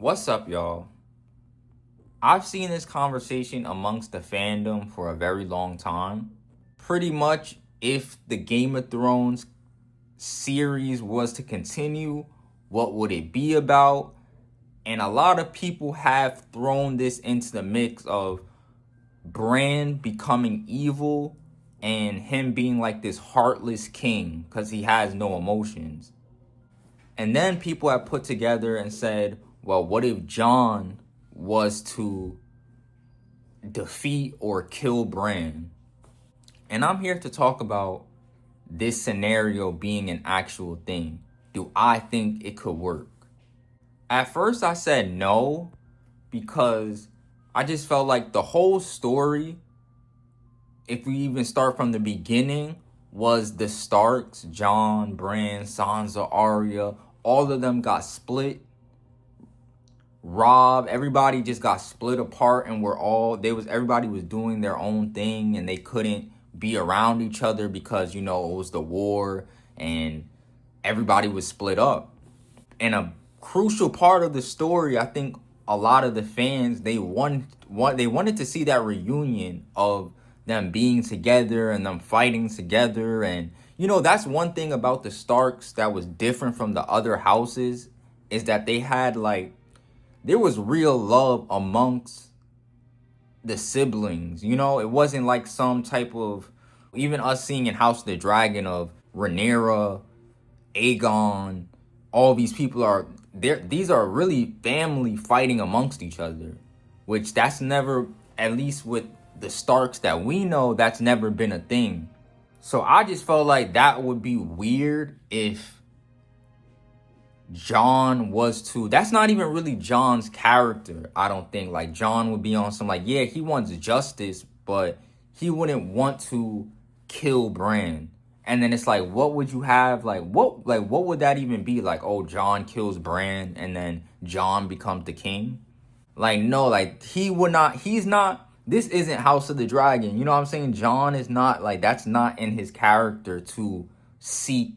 What's up, y'all? I've seen this conversation amongst the fandom for a very long time. Pretty much, if the Game of Thrones series was to continue, what would it be about? And a lot of people have thrown this into the mix of Bran becoming evil and him being like this heartless king because he has no emotions. And then people have put together and said, well, what if Jon was to defeat or kill Bran? And I'm here to talk about this scenario being an actual thing. Do I think it could work? At first, I said no because I just felt like the whole story, if we even start from the beginning, was the Starks, Jon, Bran, Sansa, Arya, all of them got split. Rob, everybody just got split apart, and everybody was doing their own thing, and they couldn't be around each other because it was the war and everybody was split up. And a crucial part of the story, I think a lot of the fans, they wanted to see that reunion of them being together and them fighting together. And that's one thing about the Starks that was different from the other houses, is that they had there was real love amongst the siblings. It wasn't like some type of, even us seeing in House of the Dragon, of Rhaenyra, Aegon, all these people are there. These are really family fighting amongst each other, which that's never, at least with the Starks that we know, that's never been a thing. So I just felt like that would be weird if Jon was to, that's not even really Jon's character. I don't think Jon would be on some yeah, he wants justice, but he wouldn't want to kill Bran. And then it's what would you have, what would that even be? Oh, Jon kills Bran and then Jon becomes the king? No, he would not, this isn't House of the Dragon. You know what I'm saying? Jon is not, that's not in his character to seek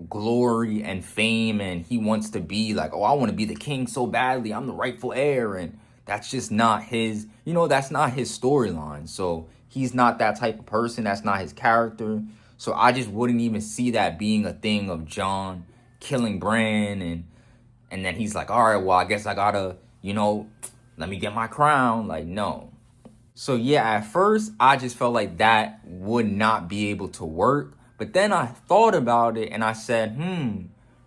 glory and fame, and he wants to be oh, I want to be the king so badly, I'm the rightful heir. And that's just not his, that's not his storyline. So he's not that type of person. That's not his character. So I just wouldn't even see that being a thing of Jon killing Bran and then he's all right, well, I guess I gotta, let me get my crown. No. So yeah, at first I just felt like that would not be able to work. But then I thought about it and I said,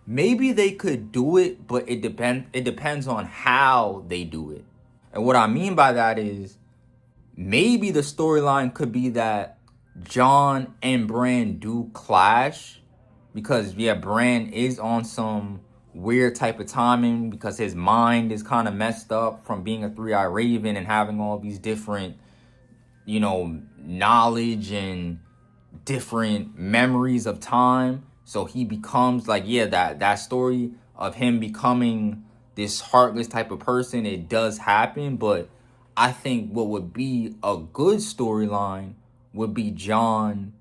maybe they could do it, but it depends on how they do it. And what I mean by that is, maybe the storyline could be that Jon and Bran do clash, because Bran is on some weird type of timing because his mind is kind of messed up from being a three-eyed raven and having all these different, knowledge and different memories of time. So he becomes that story of him becoming this heartless type of person, it does happen. But I think what would be a good storyline would be Jon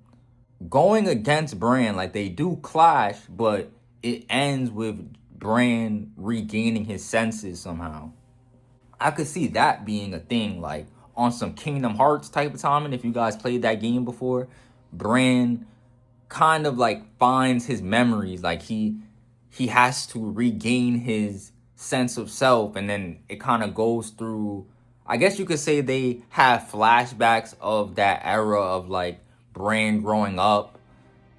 going against Bran. They do clash, but it ends with Bran regaining his senses somehow. I could see that being a thing, on some Kingdom Hearts type of timing. If you guys played that game before, Bran kind of finds his memories. He has to regain his sense of self, and then it kind of goes through, I guess you could say they have flashbacks of that era of Bran growing up,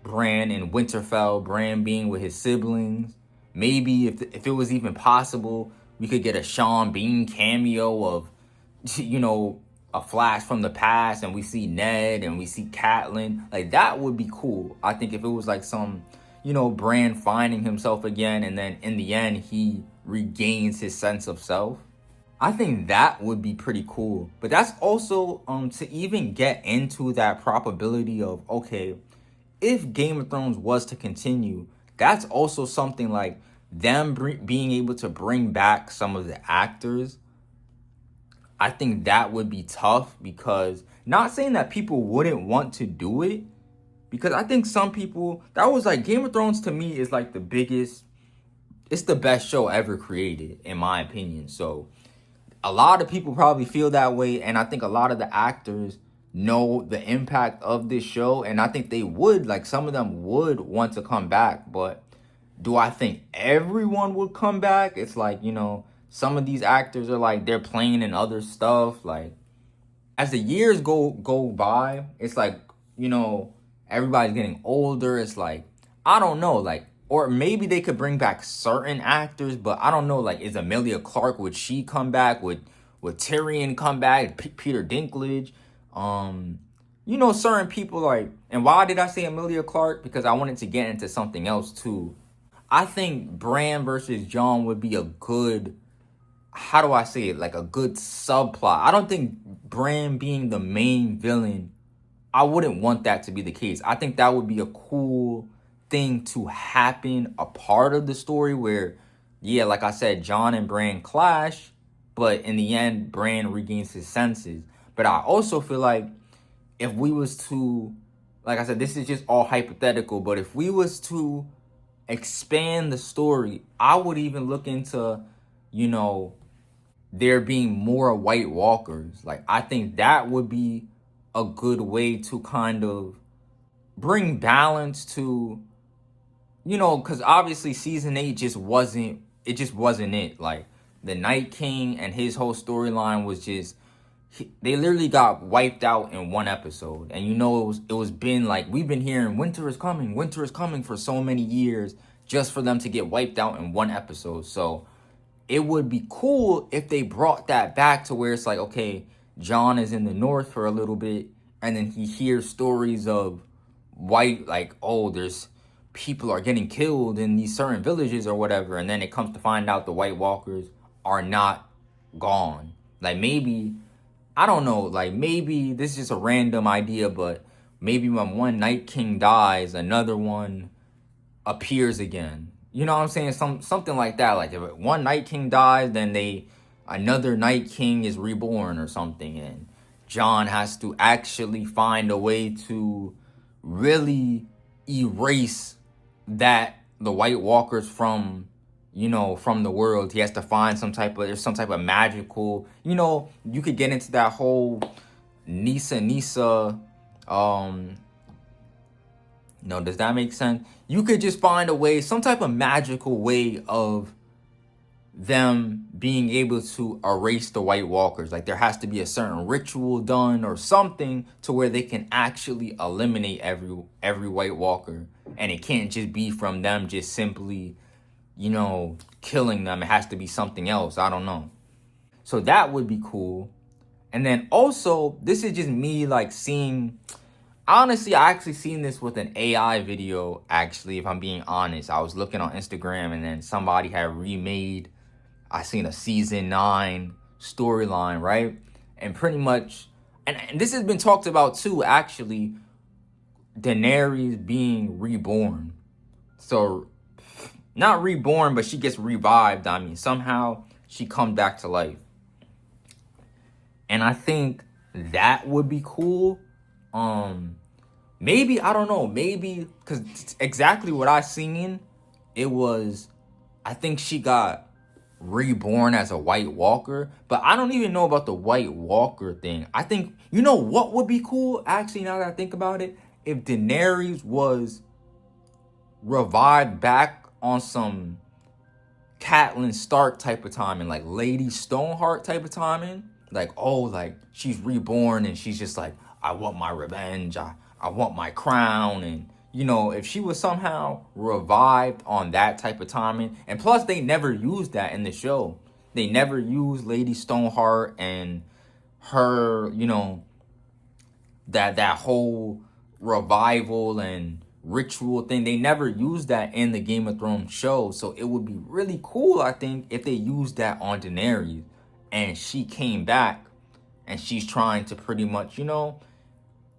Bran in Winterfell, Bran being with his siblings. Maybe if it was even possible, we could get a Sean Bean cameo of a flash from the past, and we see Ned and we see Catelyn. That would be cool. I think if it was some, Bran finding himself again, and then in the end he regains his sense of self. I think that would be pretty cool. But that's also to even get into that probability of, okay, if Game of Thrones was to continue, that's also something them being able to bring back some of the actors. I think that would be tough, because not saying that people wouldn't want to do it, because I think some people, that was Game of Thrones to me is the biggest, it's the best show ever created, in my opinion. So a lot of people probably feel that way, and I think a lot of the actors know the impact of this show, and I think they would, like, some of them would want to come back. But do I think everyone would come back? It's like, some of these actors are like, they're playing in other stuff. Like, as the years go by, it's like, everybody's getting older. It's like, I don't know, like, or maybe they could bring back certain actors, but I don't know, like, is Emilia Clarke, would she come back? Would Tyrion come back? Peter Dinklage? Certain people, like, and why did I say Emilia Clarke? Because I wanted to get into something else too. I think Bran versus Jon would be a good, how do I say it, like a good subplot. I don't think Bran being the main villain, I wouldn't want that to be the case. I think that would be a cool thing to happen, a part of the story where, yeah, like I said, Jon and Bran clash, but in the end, Bran regains his senses. But I also feel like if we was to, like I said, this is just all hypothetical, but if we was to expand the story, I would even look into, there being more White Walkers. Like, I think that would be a good way to kind of bring balance to, because obviously season 8 just wasn't it. Like, the Night King and his whole storyline was just, they literally got wiped out in one episode. And it was been like, we've been hearing winter is coming for so many years, just for them to get wiped out in one episode. So it would be cool if they brought that back to where it's like, okay, Jon is in the north for a little bit, and then he hears stories of white, like, oh, there's people are getting killed in these certain villages or whatever, and then it comes to find out the White Walkers are not gone. Like, maybe, I don't know, like, maybe this is just a random idea, but maybe when one Night King dies, another one appears again. You know what I'm saying? Something like that. Like, if one Night King dies, then another Night King is reborn or something, and Jon has to actually find a way to really erase the White Walkers from the world. He has to find there's some type of magical, you could get into that whole Nisa, no, does that make sense? You could just find a way, some type of magical way of them being able to erase the White Walkers. Like, there has to be a certain ritual done or something to where they can actually eliminate every White Walker. And it can't just be from them just simply, killing them. It has to be something else. I don't know. So that would be cool. And then also, this is just me, like, seeing, honestly, I actually seen this with an AI video, actually, if I'm being honest. I was looking on Instagram, and then somebody had remade, I seen a season 9 storyline, right? And pretty much, and this has been talked about too, actually, Daenerys being reborn. So, not reborn, but she gets revived. I mean, somehow she comes back to life. And I think that would be cool. Maybe, I don't know, maybe, because exactly what I seen, it was, I think she got reborn as a White Walker, but I don't even know about the White Walker thing. I think, what would be cool, actually, now that I think about it, if Daenerys was revived back on some Catelyn Stark type of timing, like Lady Stoneheart type of timing. Like, oh, like, she's reborn and she's just like, I want my revenge, I want my crown. And, if she was somehow revived on that type of timing, and plus they never used that in the show. They never used Lady Stoneheart and her, that whole revival and ritual thing. They never used that in the Game of Thrones show. So it would be really cool, I think, if they used that on Daenerys and she came back and she's trying to pretty much,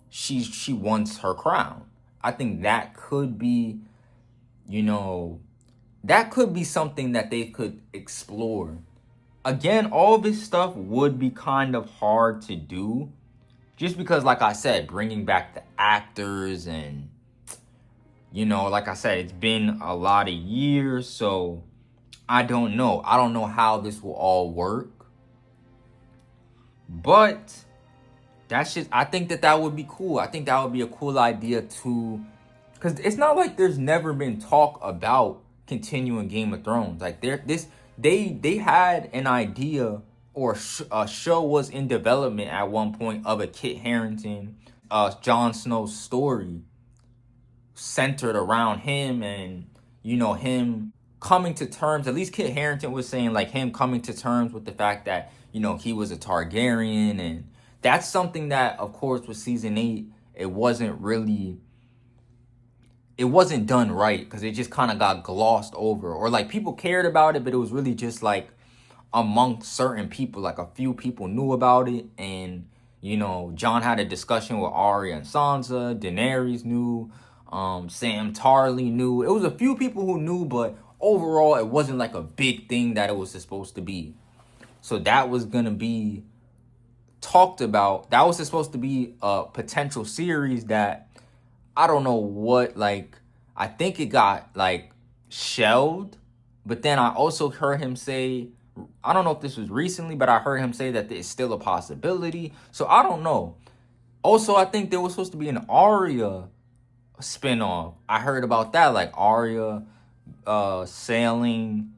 she wants her crown. I think that could be, that could be something that they could explore. Again, all this stuff would be kind of hard to do just because, like I said, bringing back the actors and, like I said, it's been a lot of years. So I don't know. I don't know how this will all work. But that's just, I think that would be cool. I think that would be a cool idea to, because it's not like there's never been talk about continuing Game of Thrones. Like they had an idea, or a show was in development at one point of a Kit Harington, Jon Snow's story centered around him, and him coming to terms. At least Kit Harington was saying, like, him coming to terms with the fact that he was a Targaryen, and that's something that, of course, with season 8, it wasn't done right, because it just kind of got glossed over, or like people cared about it, but it was really just like amongst certain people. Like a few people knew about it, and Jon had a discussion with Arya and Sansa. Daenerys knew. Sam Tarly knew. It was a few people who knew, but overall, it wasn't like a big thing that it was supposed to be. So that was gonna be talked about. That was supposed to be a potential series that I don't know what, like, I think it got like shelved, but then I also heard him say, I don't know if this was recently, but I heard him say that it's still a possibility. So I don't know. Also, I think there was supposed to be an Arya spinoff. I heard about that, like Arya sailing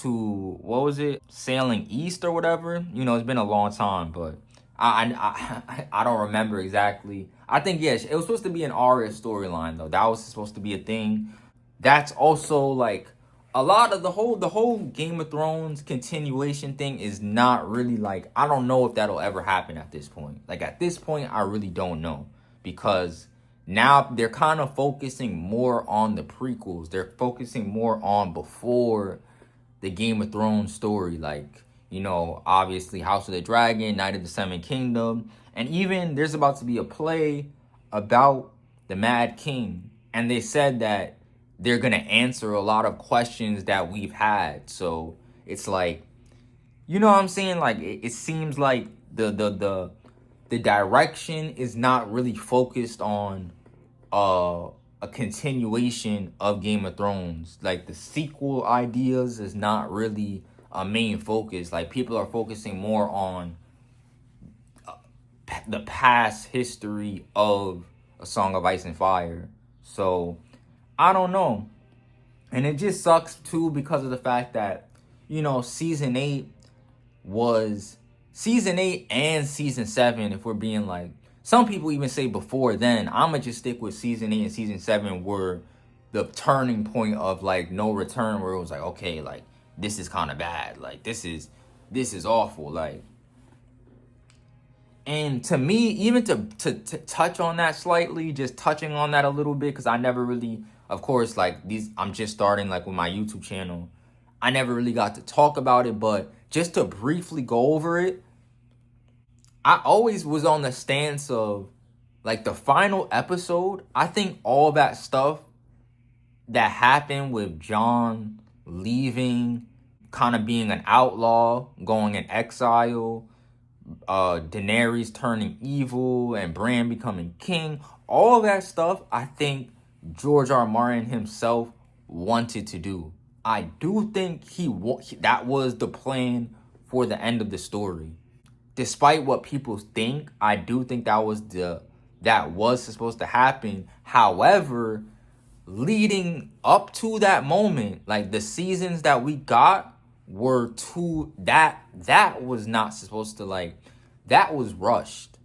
to, what was it? Sailing east or whatever. It's been a long time, but I don't remember exactly. I think, yes, it was supposed to be an Arya storyline, though. That was supposed to be a thing. That's also like a lot of the whole Game of Thrones continuation thing is not really, like, I don't know if that'll ever happen at this point. Like, at this point, I really don't know, because now they're kind of focusing more on the prequels. They're focusing more on before the Game of Thrones story, like, obviously House of the Dragon, Night of the Seven Kingdom, and even there's about to be a play about the Mad King, and they said that they're gonna answer a lot of questions that we've had. So it's like, what I'm saying? Like, it seems like the direction is not really focused on a continuation of Game of Thrones. Like, the sequel ideas is not really a main focus. Like, people are focusing more on the past history of A Song of Ice and Fire. So I don't know. And it just sucks too, because of the fact that season 8 and season 7, if we're being like, some people even say before then. I'm gonna just stick with season 8 and season 7 were the turning point of, like, no return, where it was like, okay, like, this is kind of bad, like, this is awful, like. And to me, even to touch on that slightly, just touching on that a little bit, because I never really, of course, like, I'm just starting, like, with my YouTube channel. I never really got to talk about it, but just to briefly go over it, I always was on the stance of, like, the final episode. I think all that stuff that happened with Jon leaving, kind of being an outlaw, going in exile, Daenerys turning evil, and Bran becoming king, all that stuff, I think George R. R. Martin himself wanted to do. I do think that was the plan for the end of the story. Despite what people think, I do think that was supposed to happen. However, leading up to that moment, like, the seasons that we got were that was not supposed to, like, that was rushed.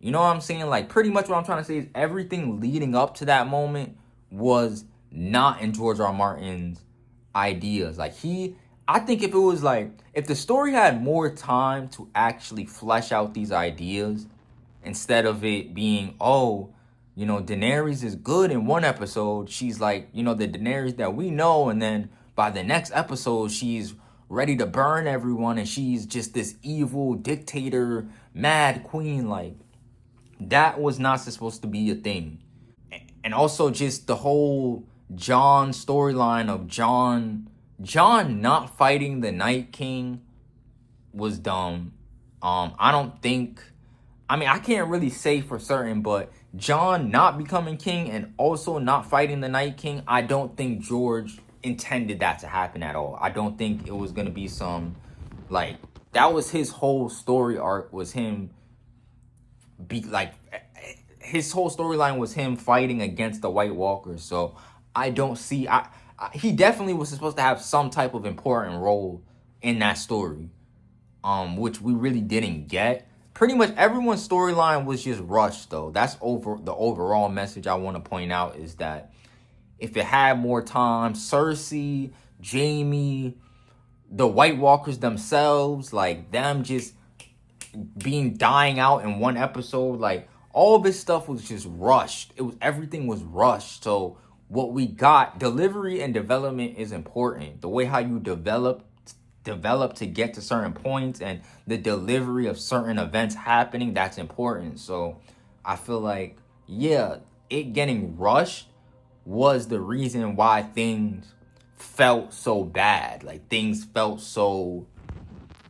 You know what I'm saying? Like, pretty much what I'm trying to say is everything leading up to that moment was not in George R. R. Martin's ideas. Like, I think if it was like, if the story had more time to actually flesh out these ideas, instead of it being, Daenerys is good in one episode, she's like, the Daenerys that we know, and then by the next episode, she's ready to burn everyone, and she's just this evil dictator, mad queen. Like, that was not supposed to be a thing. And also just the whole Jon storyline of Jon not fighting the Night King was dumb. I don't think, I can't really say for certain, but Jon not becoming king and also not fighting the Night King, I don't think George intended that to happen at all. I don't think it was gonna be some, like, that was his whole story arc, was him his whole storyline was him fighting against the White Walkers. So I don't see, he definitely was supposed to have some type of important role in that story, which we really didn't get. Pretty much everyone's storyline was just rushed, though. That's the overall message I want to point out, is that if it had more time, Cersei, Jaime, the White Walkers themselves, like them just dying out in one episode, like all this stuff was just rushed. Everything was rushed. So what we got, delivery and development is important. The way how you develop to get to certain points, and the delivery of certain events happening, that's important. So I feel like, yeah, it getting rushed was the reason why things felt so bad. Like, things felt so,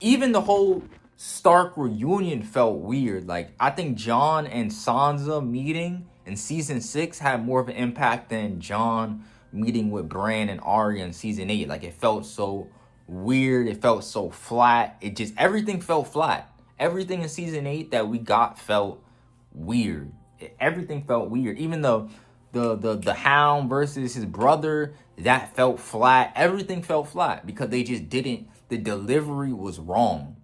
even the whole Stark reunion felt weird. Like, I think Jon and Sansa meeting in season 6 had more of an impact than Jon meeting with Bran and Arya in season 8. Like, it felt so weird. It felt so flat. Everything felt flat. Everything in season 8 that we got felt weird. Everything felt weird. Even though the Hound versus his brother, that felt flat. Everything felt flat because they just didn't, the delivery was wrong.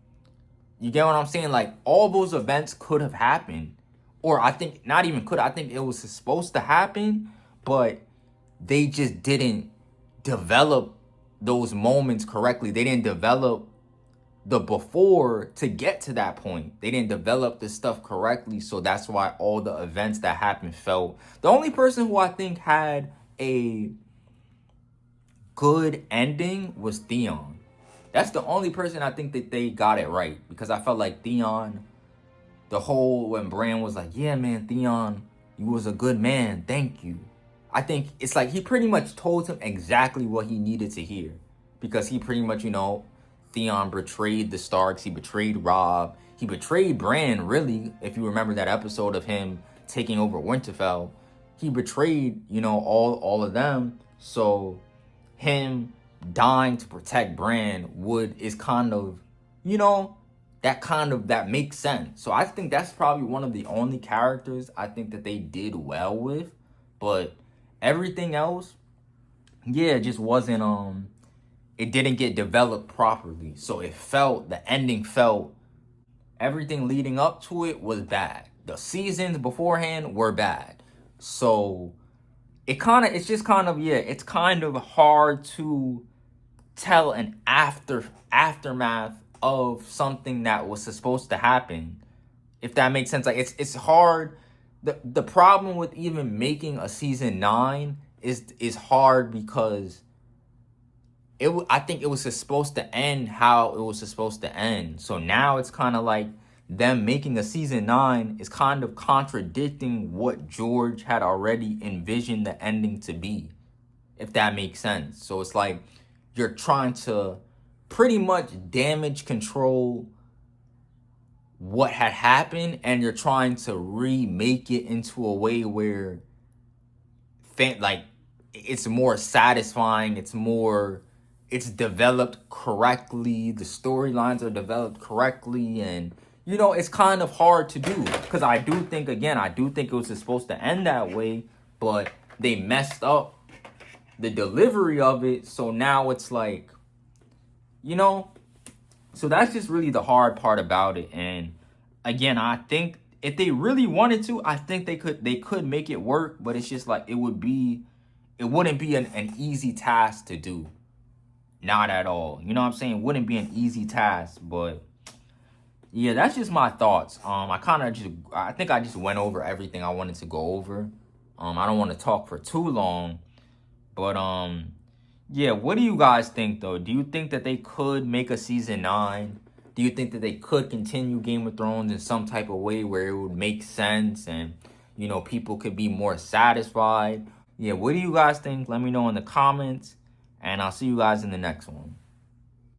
You get what I'm saying? Like, all those events could have happened. Or I think, not even could, I think it was supposed to happen, but they just didn't develop those moments correctly. They didn't develop the before to get to that point. They didn't develop the stuff correctly. So that's why all the events that happened felt. The only person who I think had a good ending was Theon. That's the only person I think that they got it right, because I felt like Theon, when Bran was like, yeah, man, Theon, you was a good man, thank you. I think it's like he pretty much told him exactly what he needed to hear, because he pretty much, Theon betrayed the Starks, he betrayed Robb, he betrayed Bran, really, if you remember that episode of him taking over Winterfell. He betrayed, all of them. So him dying to protect Bran is kind of, that makes sense. So I think that's probably one of the only characters I think that they did well with. But everything else, yeah, it just wasn't, it didn't get developed properly. So the ending felt, everything leading up to it was bad. The seasons beforehand were bad. So it's just kind of hard to tell an aftermath of something that was supposed to happen, if that makes sense. Like, it's hard. The problem with even making a season 9 is hard, because I think it was supposed to end how it was supposed to end. So now it's kind of like them making a season 9 is kind of contradicting what George had already envisioned the ending to be, if that makes sense. So it's like you're trying to pretty much damage control what had happened, and you're trying to remake it into a way where it's more satisfying, it's developed correctly, the storylines are developed correctly, and it's kind of hard to do, because I do think it was supposed to end that way, but they messed up the delivery of it. So now it's like, so that's just really the hard part about it. And again, I think if they really wanted to, I think they could make it work, but it's just like, it wouldn't be an easy task to do. Not at all. You know what I'm saying? It wouldn't be an easy task. But yeah, that's just my thoughts. I think I just went over everything I wanted to go over. I don't want to talk for too long, but yeah, what do you guys think, though? Do you think that they could make a season 9? Do you think that they could continue Game of Thrones in some type of way where it would make sense and, people could be more satisfied? Yeah, what do you guys think? Let me know in the comments, and I'll see you guys in the next one.